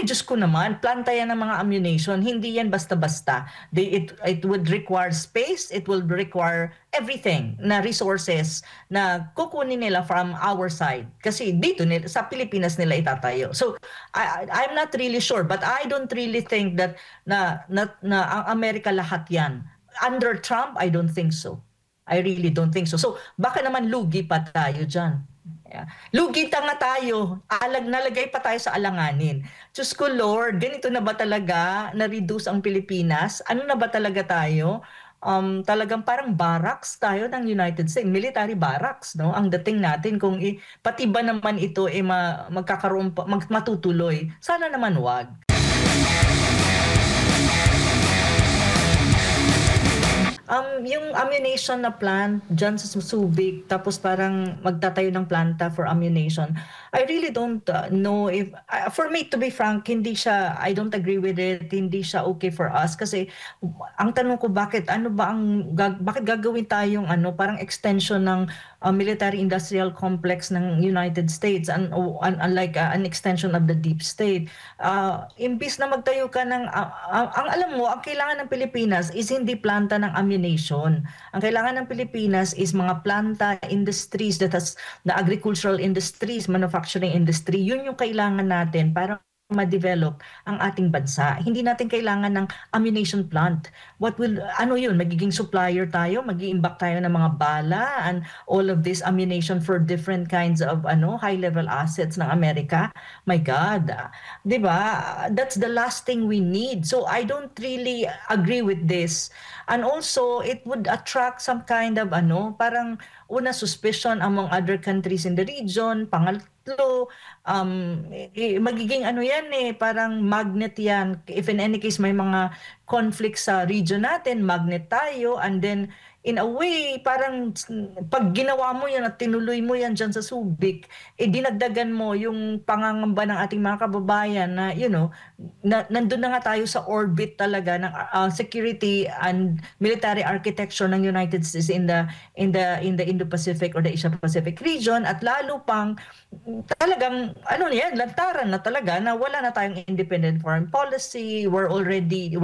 Diyos ko naman, planta yan ng mga ammunition. Hindi yan basta-basta. It would require space, it will require everything na resources na kukunin nila from our side. Kasi dito nila, sa Pilipinas nila itatayo. So, I'm not really sure, but I don't really think that na ang Amerika lahat yan. Under Trump, I don't think so. I really don't think so. So, baka naman lugi pa tayo dyan. Yeah. Lugi nga tayo, nalagay pa tayo sa alanganin. Diyos ko Lord, ganito na ba talaga na-reduce ang Pilipinas? Ano na ba talaga tayo? Talagang parang barracks tayo ng United States, military barracks, no? Ang dating natin kung pati ba naman ito magkakaroon matutuloy. Sana naman wag. Yung ammunition na plant dyan sa Subic, tapos parang magtatayo ng planta for ammunition, I really don't know if, for me to be frank, I don't agree with it, hindi siya okay for us. Kasi ang tanong ko, bakit gagawin tayong parang extension ng military industrial complex ng United States, unlike an extension of the deep state. Imbis na magtayo ka ng, alam mo, ang kailangan ng Pilipinas is hindi planta ng ammunition. Ang kailangan ng Pilipinas is mga planta industries na agricultural industries, manufacturing industry. Yun yung kailangan natin para ma-develop ang ating bansa. Hindi natin kailangan ng ammunition plant. Magiging supplier tayo, mag-iimbak tayo ng mga bala and all of this ammunition for different kinds of high-level assets ng Amerika. My God. 'Di ba? That's the last thing we need. So I don't really agree with this. And also, it would attract some kind of parang suspicion among other countries in the region. Pangatlo, magiging parang magnet yan. If in any case may mga conflict sa region natin, magnet tayo, and then in a way, parang pag ginawa mo yan at tinuloy mo yan dyan sa Subic, dinagdagan mo yung pangangamba ng ating mga kababayan na, nandun na nga tayo sa orbit talaga ng security and military architecture ng United States in the Indo-Pacific or the Asia-Pacific region, at lalo pang talagang lantaran na talaga na wala na tayong independent foreign policy, we're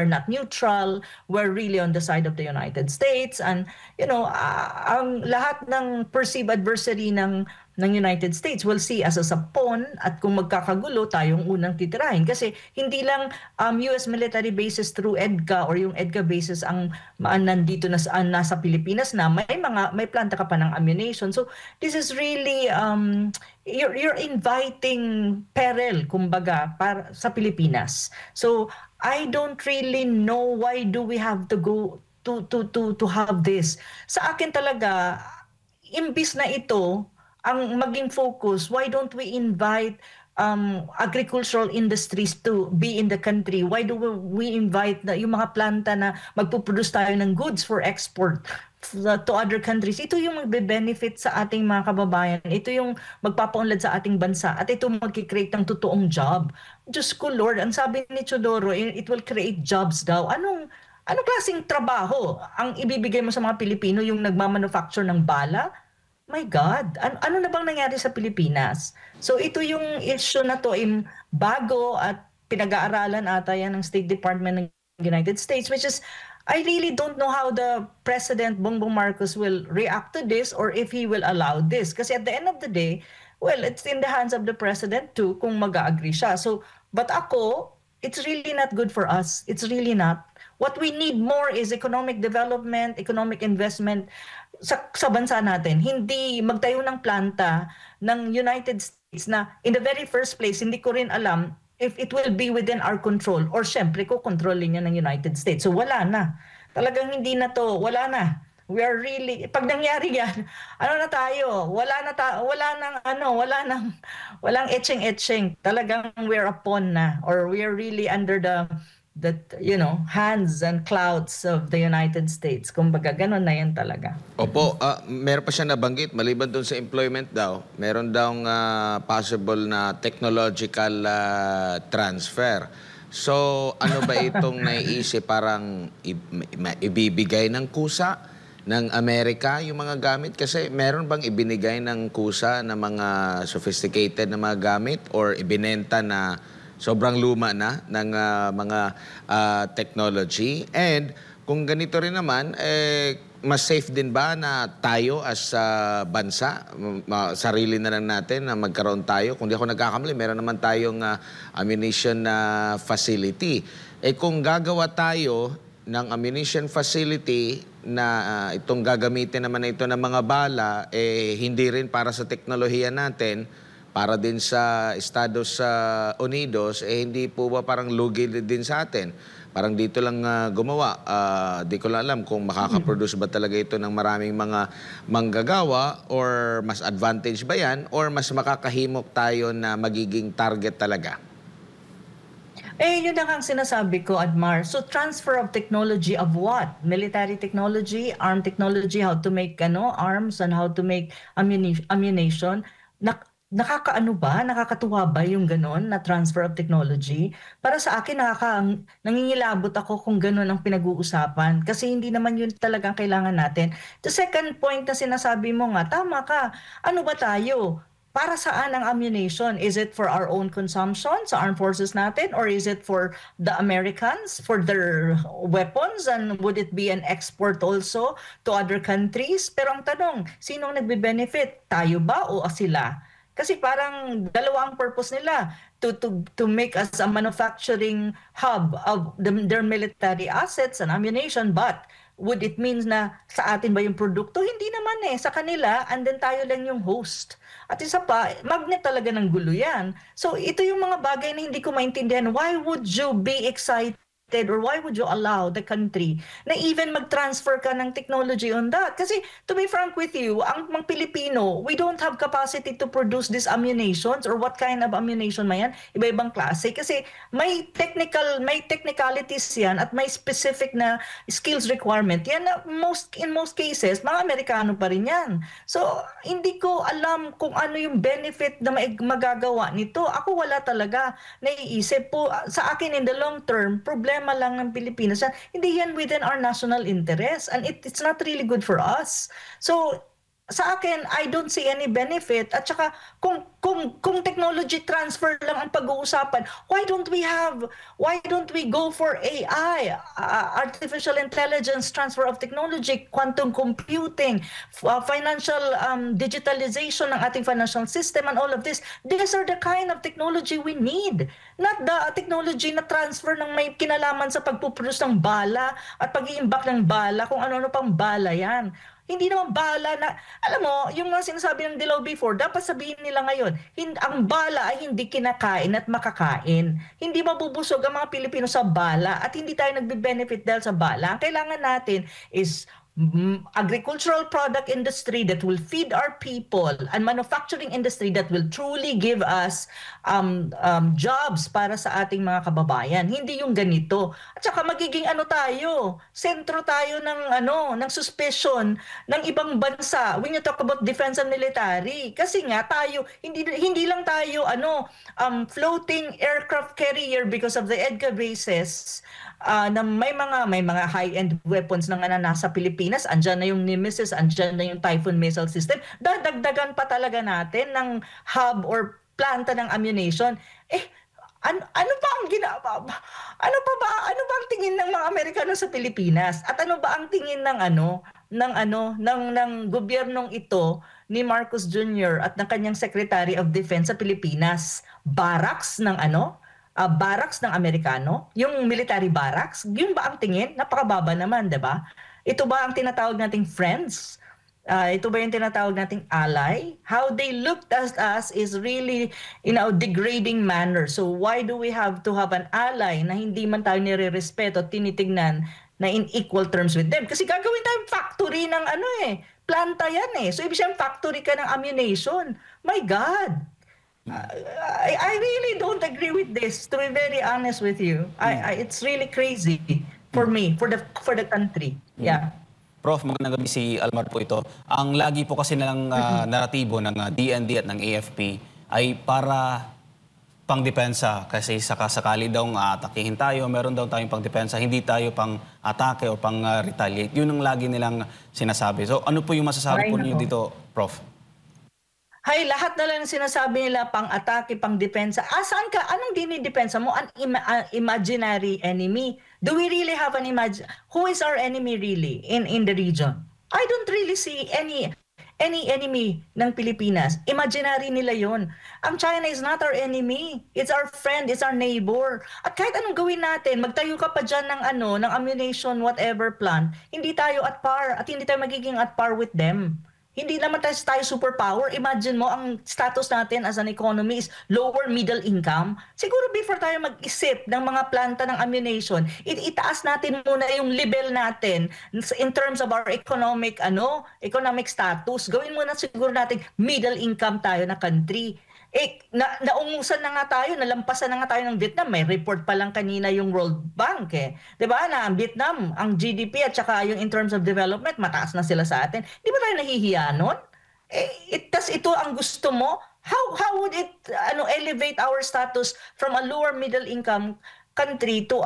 not neutral, we're really on the side of the United States, and ang lahat ng perceived adversary ng United States will see as a sapon, at kung magkakagulo, tayong unang titirahin. Kasi hindi lang US military bases through EDCA or yung EDCA bases ang nandito nasa Pilipinas na may planta ka pa ng ammunition. So this is really you're inviting peril, kumbaga, para sa Pilipinas. So I don't really know why do we have to go to have this. Sa akin talaga, imbis na ito ang maging focus, why don't we invite agricultural industries to be in the country? Why do we invite yung mga planta na magpuproduce tayo ng goods for export to other countries? Ito yung magbe-benefit sa ating mga kababayan. Ito yung magpapaunlad sa ating bansa, at ito magkikreate ng totoong job. Diyos ko Lord, ang sabi ni Chodoro, it will create jobs daw. Anong klaseng trabaho ang ibibigay mo sa mga Pilipino, yung nagmamanufacture ng bala? My God, ano na bang nangyari sa Pilipinas? So ito yung issue na to, bago at pinag-aaralan ata yan ng State Department ng United States, which is, I really don't know how the President Bongbong Marcos will react to this, or if he will allow this. Kasi at the end of the day, well, it's in the hands of the President too kung mag-agree siya. So, but it's really not good for us. It's really not. What we need more is economic development, economic investment sa bansa natin. Hindi magtayo ng planta ng United States na in the very first place, hindi ko rin alam if it will be within our control, or syempre kontrolin niya ng United States. So wala na. Talagang hindi na to, wala na. We are really, pag nangyari yan, na tayo? Walang etching-etching. Talagang we're upon na, or we are really under the hands and clouds of the United States. Kumbaga, ganun na yan talaga. Opo, meron pa siya nabanggit, maliban doon sa employment daw, meron daw possible na technological transfer. So, ano ba itong naiisip, parang ibibigay ng kusa ng Amerika yung mga gamit? Kasi meron bang ibinigay ng kusa na mga sophisticated na mga gamit, or ibinenta na sobrang luma na ng mga technology. And kung ganito rin naman, mas safe din ba na tayo as bansa, sarili na lang natin na magkaroon tayo? Kung di ako nagkakamali, meron naman tayong ammunition facility. Kung gagawa tayo ng ammunition facility na itong gagamitin naman ito ng mga bala, hindi rin para sa teknolohiya natin, para din sa Estados Unidos, hindi po ba parang lugi din sa atin? Parang dito lang gumawa. Di ko lang alam kung makakaproduce ba talaga ito ng maraming mga manggagawa or mas advantage ba yan or mas makakahimok tayo na magiging target talaga? Yun na ang sinasabi ko, Admar. So, transfer of technology of what? Military technology, arm technology, how to make arms and how to make ammunition. Nakakaano ba? Nakakatuwa ba yung ganon na transfer of technology? Para sa akin, nangingilabot ako kung ganon ang pinag-uusapan. Kasi hindi naman yun talagang kailangan natin. The second point na sinasabi mo nga, tama ka. Ano ba tayo? Para saan ang ammunition? Is it for our own consumption sa armed forces natin? Or is it for the Americans, for their weapons? And would it be an export also to other countries? Pero ang tanong, sino ang nagbe-benefit? Tayo ba o sila? Kasi parang dalawa ang purpose nila, to make us a manufacturing hub of their military assets and ammunition, but would it mean na sa atin ba yung produkto? Hindi naman sa kanila, and then tayo lang yung host. At isa pa, magnet talaga ng gulo yan. So ito yung mga bagay na hindi ko maintindihan. Why would you be excited or why would you allow the country na even mag-transfer ka ng technology on that? Kasi to be frank with you, ang mga Pilipino, we don't have capacity to produce these ammunitions or what kind of ammunition man yan, iba-ibang klase. Kasi may technicalities yan at may specific na skills requirement. Yan na in most cases, mga Amerikano pa rin yan. So, hindi ko alam kung ano yung benefit na magagawa nito. Ako wala talaga naiisip po. Sa akin in the long term, problema lang ng Pilipinas. Hindi yan within our national interest and it's not really good for us. So, sa akin, I don't see any benefit. At saka, kung technology transfer lang ang pag-uusapan, why don't we go for AI, artificial intelligence, transfer of technology, quantum computing, financial digitalization ng ating financial system and all of this? These are the kind of technology we need. Not the technology na transfer ng may kinalaman sa pagpuproduce ng bala at pag-iimbak ng bala, kung ano-ano pang bala yan. Hindi naman bala na, alam mo, yung mga sinasabi ng Dilaw before, dapat sabihin nila ngayon, ang bala ay hindi kinakain at makakain. Hindi mabubusog ang mga Pilipino sa bala at hindi tayo nagbe-benefit dahil sa bala. Ang kailangan natin is agricultural product industry that will feed our people and manufacturing industry that will truly give us jobs para sa ating mga kababayan. Hindi yung ganito. At saka magiging sentro tayo ng suspicion ng ibang bansa when you talk about defense and military. Kasi nga tayo, hindi lang tayo floating aircraft carrier because of the EDCA bases na may mga high-end weapons na nasa Pilipinas. Andyan na yung Nemesis, andyan na yung Typhoon missile system. Dadagdagan pa talaga natin ng hub or planta ng ammunition. Ano ba ang tingin ng mga Amerikano sa Pilipinas? At ano ba ang tingin ng gobyernong ito ni Marcos Jr. at ng kanyang Secretary of Defense sa Pilipinas? Barracks ng barracks ng Amerikano, yung military barracks, yun ba ang tingin? Napakababa naman, 'di ba? Ito ba ang tinatawag nating friends? Ito ba yung tinatawag nating ally? How they looked at us is really degrading manner. So why do we have to have an ally na hindi man tayo nire-respeto at tinitignan na in equal terms with them? Kasi gagawin tayong factory ng planta yan So ibig sabihin factory ka ng ammunition. My God! I really don't agree with this, to be very honest with you. It's really crazy for me, for the country. Yeah. Prof, magandang gabi, si Almar po ito. Ang lagi po kasi ng naratibo ng DND at ng AFP ay para pangdepensa, kasi sakasakali daw atakihin tayo, meron daw tayong pangdepensa, hindi tayo pang atake o pang retaliate. Yun ang lagi nilang sinasabi. So ano po yung masasabi po niyo dito, Prof? Hay, lahat na lang sinasabi nila pang-atake, pang-depensa. Saan ka? Anong dinidepensa mo? An imaginary enemy? Do we really have an who is our enemy really in the region? I don't really see any enemy ng Pilipinas. Imaginary nila yon. Ang China is not our enemy. It's our friend, it's our neighbor. At kahit anong gawin natin, magtayo ka pa dyan ng ammunition, whatever plant, hindi tayo at par at hindi tayo magiging at par with them. Hindi naman tayo superpower. Imagine mo, ang status natin as an economy is lower middle income. Siguro before tayo mag-isip ng mga planta ng ammunition, itaas natin muna yung level natin in terms of our economic status. Gawin muna siguro natin middle income tayo na country. Naungusan na nga tayo, nalampasan na nga tayo ng Vietnam. May report pa lang kanina yung World Bank eh. 'Di ba na ang Vietnam, ang GDP at saka yung in terms of development, mataas na sila sa atin. Di ba tayo nahihiya nun? Ito ang gusto mo? How would it elevate our status from a lower middle income country to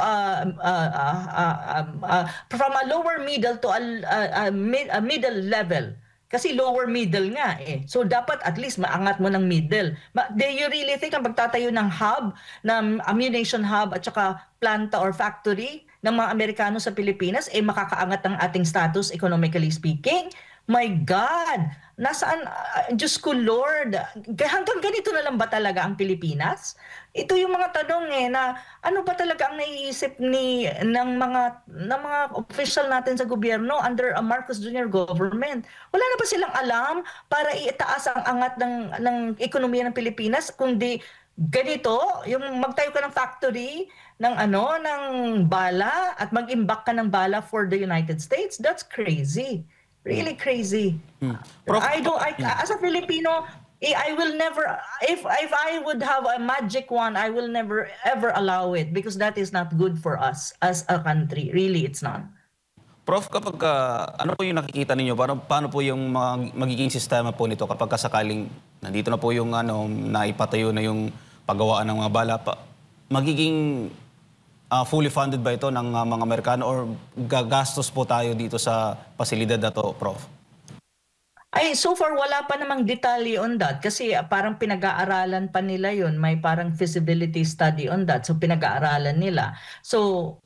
from a lower middle to a middle level? Kasi lower middle nga eh. So dapat at least maangat mo ng middle. Do you really think ang pagtatayo ng hub, ng ammunition hub at saka planta or factory ng mga Amerikano sa Pilipinas makakaangat ng ating status economically speaking? My God! Nasaan, Diyos ko Lord, hanggang ganito na lang ba talaga ang Pilipinas? Ito yung mga tanong na ano ba talaga ang naiisip ng mga official natin sa gobyerno under a Marcos Jr. government? Wala na ba silang alam para itaas ang angat ng ekonomiya ng Pilipinas kundi ganito, yung magtayo ka ng factory ng bala at mag-imbak ka ng bala for the United States? That's crazy. Really crazy. Prof, As a Filipino, I will never, if I would have a magic wand, I will never ever allow it because that is not good for us as a country. Really, it's not. Prof, kapag ano po yung nakikita ninyo, paano po yung magiging sistema po nito kapag sakaling nandito na po yung naipatayo na yung paggawaan ng mga bala pa, magiging fully funded ba ito ng mga Amerikano or gagastos po tayo dito sa pasilidad na to, Prof? So far wala pa namang detalye on that kasi parang pinag-aaralan pa nila yun. May parang feasibility study on that. So pinag-aaralan nila. So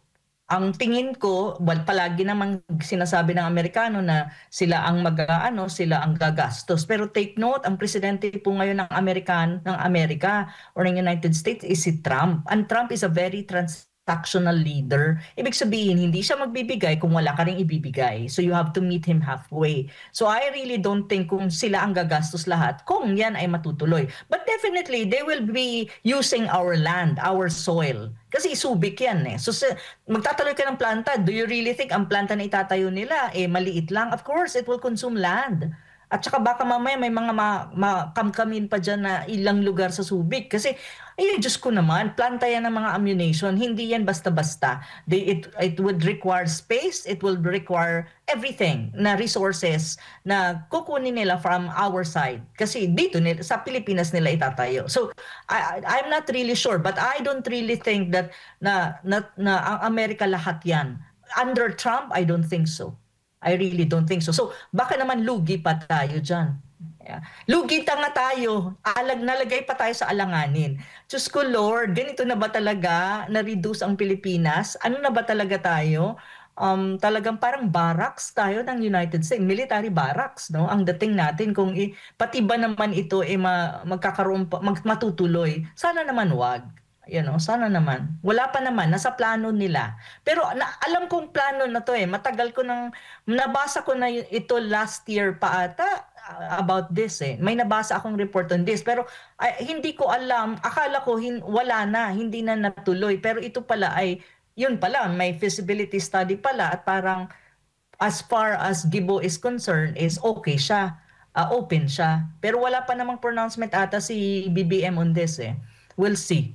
ang tingin ko, palagi namang sinasabi ng Amerikano na sila ang sila ang gagastos. Pero take note, ang presidente po ngayon ng Amerika or ng United States is si Trump. And Trump is a very transactional leader. Ibig sabihin, hindi siya magbibigay kung wala ka ring ibibigay. So you have to meet him halfway. So I really don't think kung sila ang gagastos lahat, kung yan ay matutuloy. But definitely, they will be using our land, our soil. Kasi Subic yan eh. So magtatuloy ka ng planta, do you really think ang planta na itatayo nila maliit lang? Of course, it will consume land. At saka baka mamaya may mga makamkamin pa dyan na ilang lugar sa Subic. Kasi, Diyos ko naman, planta yan ng mga ammunition. Hindi yan basta-basta. It would require space, it will require everything na resources na kukunin nila from our side. Kasi dito sa Pilipinas nila itatayo. So, I'm not really sure, but I don't really think that na ang Amerika lahat yan. Under Trump, I don't think so. I really don't think so. So, baka naman lugi pa tayo dyan. Yeah. Lugi nga tayo. Nalagay pa tayo sa alanganin. Diyos ko Lord, ganito na ba talaga na-reduce ang Pilipinas? Ano na ba talaga tayo? Talagang parang barracks tayo ng United States. Military barracks, no? Ang dating natin kung pati ba naman ito magkakaroon matutuloy. Sana naman wag. Sana naman. Wala pa naman, nasa plano nila. Pero alam kong plano na to matagal ko nabasa ko na ito last year pa ata about this May nabasa akong report on this. Pero hindi ko alam, akala ko wala na, hindi na natuloy. Pero ito pala yun pala, may feasibility study pala at parang as far as Gibo is concerned is okay siya, open siya. Pero wala pa namang pronouncement ata si BBM on this We'll see.